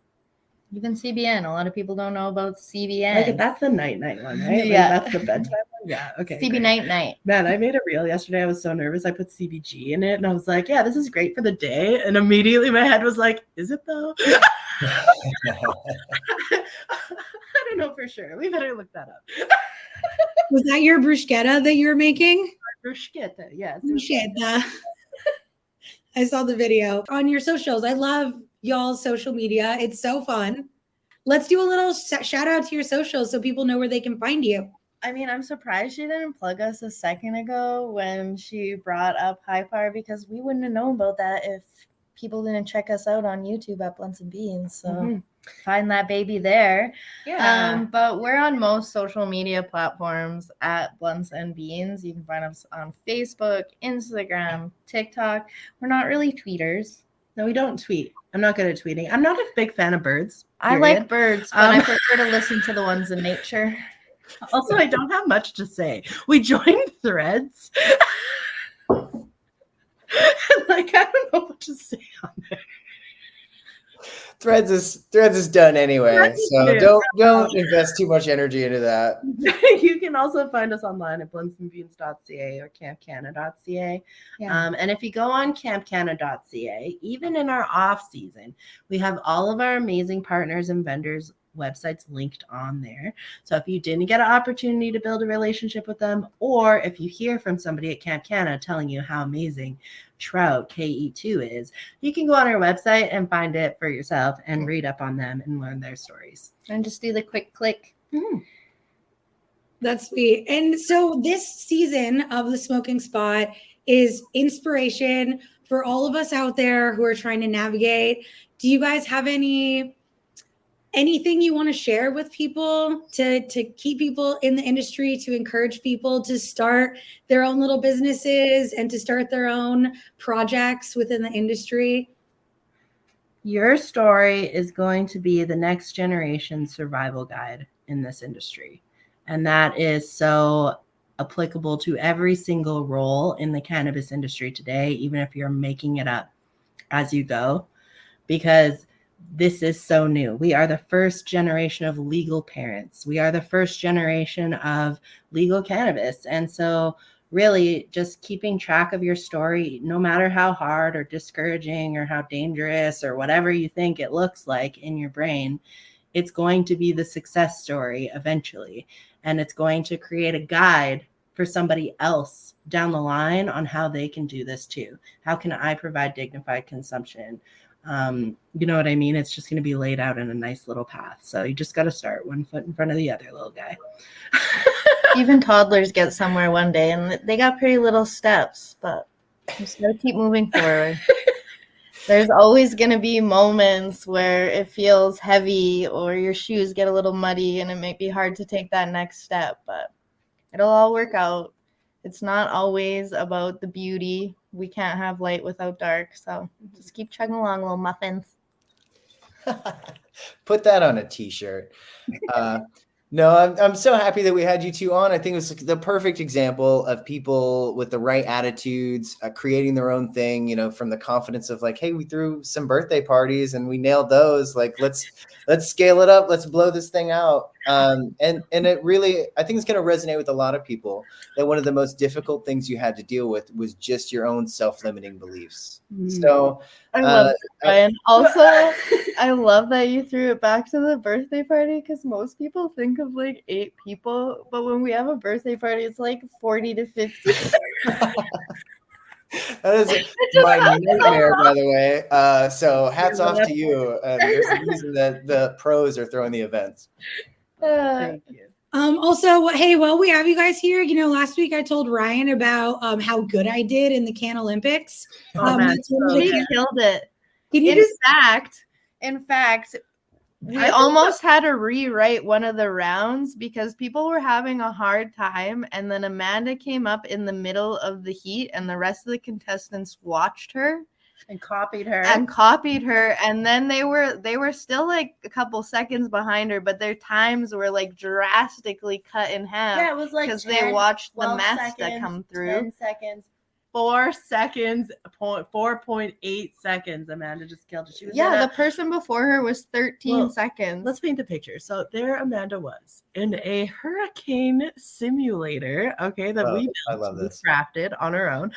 even CBN, a lot of people don't know about CBN. Like that's the night one, right? Yeah. That's the bedtime one. Yeah. Okay. CB night. Man, I made a reel yesterday. I was so nervous. I put CBG in it and I was like, yeah, this is great for the day. And immediately my head was like, is it though? I don't know for sure. We better look that up. Was that your bruschetta that you were making? Bruschetta, yes. Bruschetta. I saw the video on your socials. I love y'all's social media. It's so fun. Let's do a little shout out to your socials so people know where they can find you. I mean, I'm surprised she didn't plug us a second ago when she brought up High Par, because we wouldn't have known about that if people didn't check us out on YouTube at Blunts and Beans. So find that baby there. Yeah. But we're on most social media platforms at Blunts and Beans. You can find us on Facebook, Instagram, TikTok. We're not really tweeters. No, we don't tweet. I'm not good at tweeting. I'm not a big fan of birds. I like birds, but I prefer to listen to the ones in nature. Also, I don't have much to say. We joined Threads. Like, I don't know what to say on there. Threads is done anyway, so don't invest too much energy into that. You can also find us online at bluntsandsbeans.ca or campcanna.ca. Yeah. And if you go on campcanna.ca, even in our off season, we have all of our amazing partners and vendors websites linked on there. So if you didn't get an opportunity to build a relationship with them, or if you hear from somebody at CampCanna telling you how amazing Trout KE2 is, you can go on our website and find it for yourself and read up on them and learn their stories. And just do the quick click. That's sweet. And so this season of The Smoking Spot is inspiration for all of us out there who are trying to navigate. Do you guys have anything you want to share with people to keep people in the industry, to encourage people to start their own little businesses and to start their own projects within the industry? Your story is going to be the next generation survival guide in this industry. And that is so applicable to every single role in the cannabis industry today, even if you're making it up as you go, because this is so new. We are the first generation of legal parents. We are the first generation of legal cannabis. And so really just keeping track of your story, no matter how hard or discouraging or how dangerous or whatever you think it looks like in your brain, it's going to be the success story eventually. And it's going to create a guide for somebody else down the line on how they can do this too. How can I provide dignified consumption? You know what I mean? It's just going to be laid out in a nice little path. So you just got to start one foot in front of the other, little guy. Even toddlers get somewhere one day, and they got pretty little steps, but just got to keep moving forward. There's always going to be moments where it feels heavy or your shoes get a little muddy and it may be hard to take that next step, but it'll all work out. It's not always about the beauty. We can't have light without dark. So just keep chugging along, little muffins. Put that on a t-shirt. No, I'm so happy that we had you two on. I think it was the perfect example of people with the right attitudes, creating their own thing, you know, from the confidence of like, hey, we threw some birthday parties and we nailed those. Like, let's scale it up. Let's blow this thing out. And it really, I think it's going to resonate with a lot of people that one of the most difficult things you had to deal with was just your own self-limiting beliefs. So I love it, Brian. Also, I love that you threw it back to the birthday party, because most people think of like 8 people, but when we have a birthday party, it's like 40 to 50. That is my nightmare, by the way. So hats off to you. There's a reason that the pros are throwing the events. Thank you. Also, hey, while we have you guys here, you know, last week I told Ryan about how good I did in the Cannalympics. He killed it. In fact, we almost had to rewrite one of the rounds because people were having a hard time, and then Amanda came up in the middle of the heat and the rest of the contestants watched her and copied her, and then they were still like a couple seconds behind her, but their times were like drastically cut in half. Yeah, it was like because they watched the mess seconds, that come through. 10 seconds, 4 seconds, 4.8 seconds. Amanda just killed it. She was the person before her was 13 seconds. Let's paint the picture. So there Amanda was in a hurricane simulator, okay, that we crafted on our own.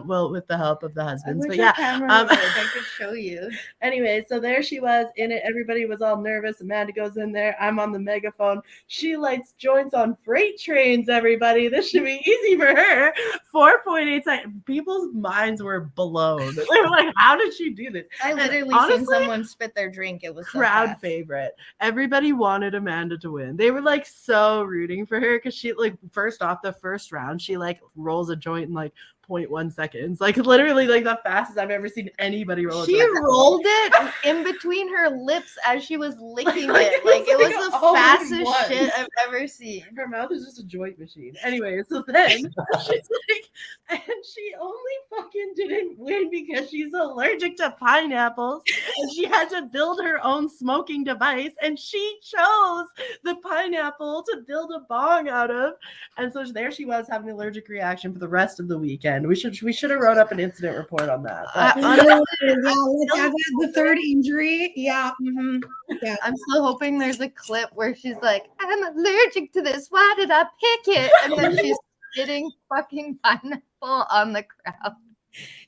Well, with the help of the husbands. But yeah, I could show you. Anyway, so there she was in it. Everybody was all nervous. Amanda goes in there. I'm on the megaphone. She lights joints on freight trains, everybody. This should be easy for her. 4.8 seconds. People's minds were blown. They were like, how did she do this? I literally seen someone spit their drink. It was crowd favorite. Everybody wanted Amanda to win. They were like so rooting for her because she, like, first off, the first round, she like rolls a joint and like 0.1 seconds. Like literally like the fastest I've ever seen anybody roll. She rolled it in between her lips as she was licking it. Like it was the fastest shit I've ever seen. Her mouth is just a joint machine. Anyway, so then she's like, and she only fucking didn't win because she's allergic to pineapples and she had to build her own smoking device and she chose the pineapple to build a bong out of. And so there she was having an allergic reaction for the rest of the weekend. We should have wrote up an incident report on that. The third injury. Yeah. Mm-hmm. Yeah. I'm still hoping there's a clip where she's like, I'm allergic to this. Why did I pick it? And then she's spitting fucking pineapple on the crowd.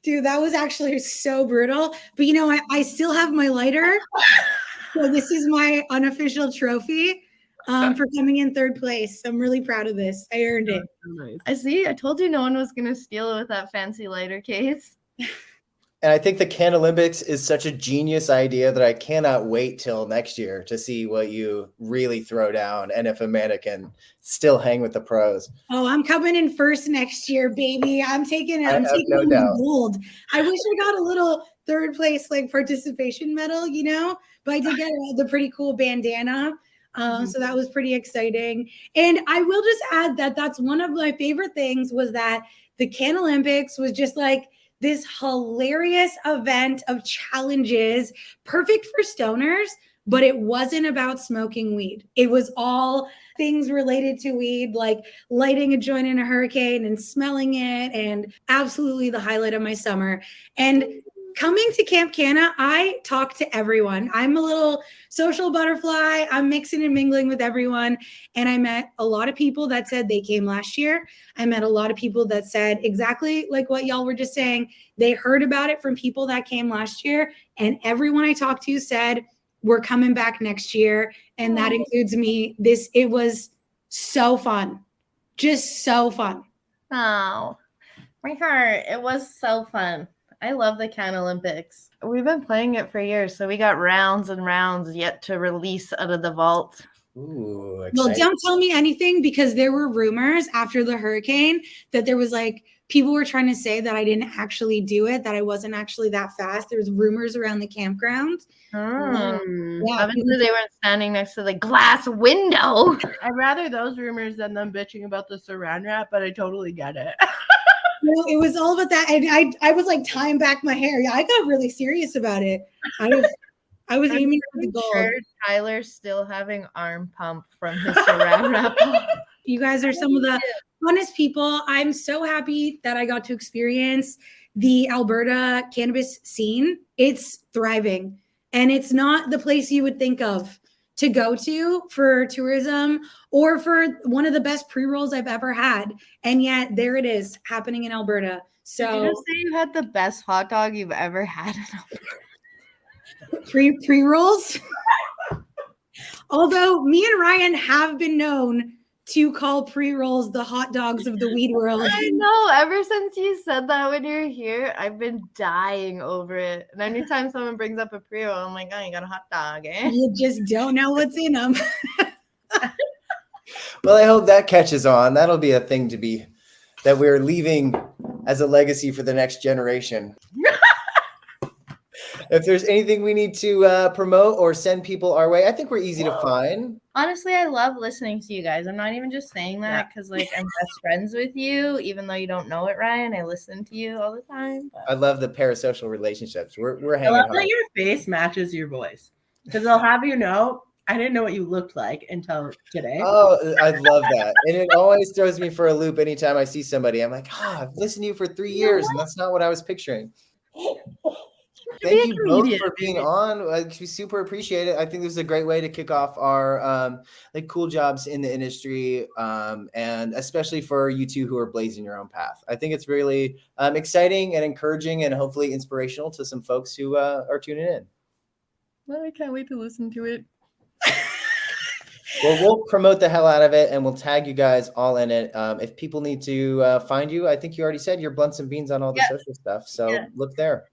Dude, that was actually so brutal. But I still have my lighter. So this is my unofficial trophy for coming in third place. I'm really proud of this. I earned it. Nice. I see. I told you no one was going to steal it with that fancy lighter case. And I think the Cannalympics is such a genius idea that I cannot wait till next year to see what you really throw down and if Amanda can still hang with the pros. Oh, I'm coming in first next year, baby. I'm taking no doubt. gold. I wish I got a little third place like participation medal, but I did get the pretty cool bandana. So that was pretty exciting. And I will just add that that's one of my favorite things was that the Cannalympics was just like this hilarious event of challenges, perfect for stoners, but it wasn't about smoking weed. It was all things related to weed, like lighting a joint in a hurricane and smelling it, and absolutely the highlight of my summer. And coming to CampCanna, I talk to everyone. I'm a little social butterfly. I'm mixing and mingling with everyone. And I met a lot of people that said they came last year. I met a lot of people that said exactly like what y'all were just saying. They heard about it from people that came last year. And everyone I talked to said, we're coming back next year. And that includes me. It was so fun. Just so fun. Oh, my heart. It was so fun. I love the Cannalympics. We've been playing it for years, so we got rounds and rounds yet to release out of the vault. Ooh, exciting. Well, don't tell me anything because there were rumors after the hurricane that there was like people were trying to say that I didn't actually do it, that I wasn't actually that fast. There was rumors around the campground. Yeah, obviously they weren't standing next to the glass window. I'd rather those rumors than them bitching about the saran wrap, but I totally get it. No, it was all about that. And I was like tying back my hair. Yeah, I got really serious about it. I was aiming for the gold. Sure Tyler's still having arm pump from his saran wrap. You guys are some of the funnest people. I'm so happy that I got to experience the Alberta cannabis scene. It's thriving. And it's not the place you would think of to go to for tourism or for one of the best pre-rolls I've ever had. And yet there it is happening in Alberta. So did you just say you had the best hot dog you've ever had in Alberta? Pre-rolls? Although me and Ryan have been known to call pre-rolls the hot dogs of the weed world. I know. Ever since you said that when you're here, I've been dying over it. And anytime someone brings up a pre-roll, I'm like, oh, you got a hot dog, eh? You just don't know what's in them. Well, I hope that catches on. That'll be a thing that we're leaving as a legacy for the next generation. If there's anything we need to promote or send people our way, I think we're easy to find. Honestly, I love listening to you guys. I'm not even just saying that because like I'm best friends with you, even though you don't know it, Ryan. I listen to you all the time. But... I love the parasocial relationships. We're hanging I love hard. that your face matches your voice. Because they'll have you know, I didn't know what you looked like until today. Oh, I love that. And it always throws me for a loop anytime I see somebody. I'm like, I've listened to you for 3 years, and that's not what I was picturing. Thank you both for being on. I super appreciate it. I think this is a great way to kick off our cool jobs in the industry, and especially for you two who are blazing your own path. I think it's really exciting and encouraging and hopefully inspirational to some folks who are tuning in. Well, I can't wait to listen to it. Well, we'll promote the hell out of it and we'll tag you guys all in it. If people need to find you, I think you already said you're Blunts and Beans on all the social stuff. So look there.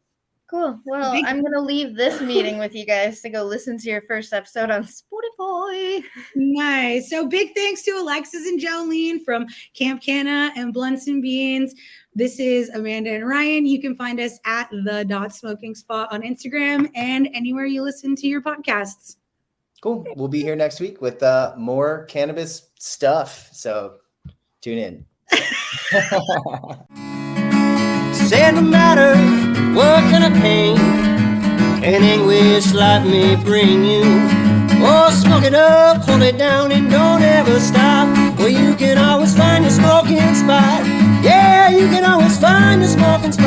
Cool. Well, I'm going to leave this meeting with you guys to go listen to your first episode on Spotify. boy. Nice. So big thanks to Alexis and Jolyn from CampCanna and Blunts and Beans. This is Amanda and Ryan. You can find us at the .smoking spot on Instagram and anywhere you listen to your podcasts. Cool. We'll be here next week with more cannabis stuff. So tune in. Said no matter what kind of pain and anguish life may bring you, oh, smoke it up, hold it down, and don't ever stop. Well, you can always find your smoking spot. Yeah, you can always find your smoking spot.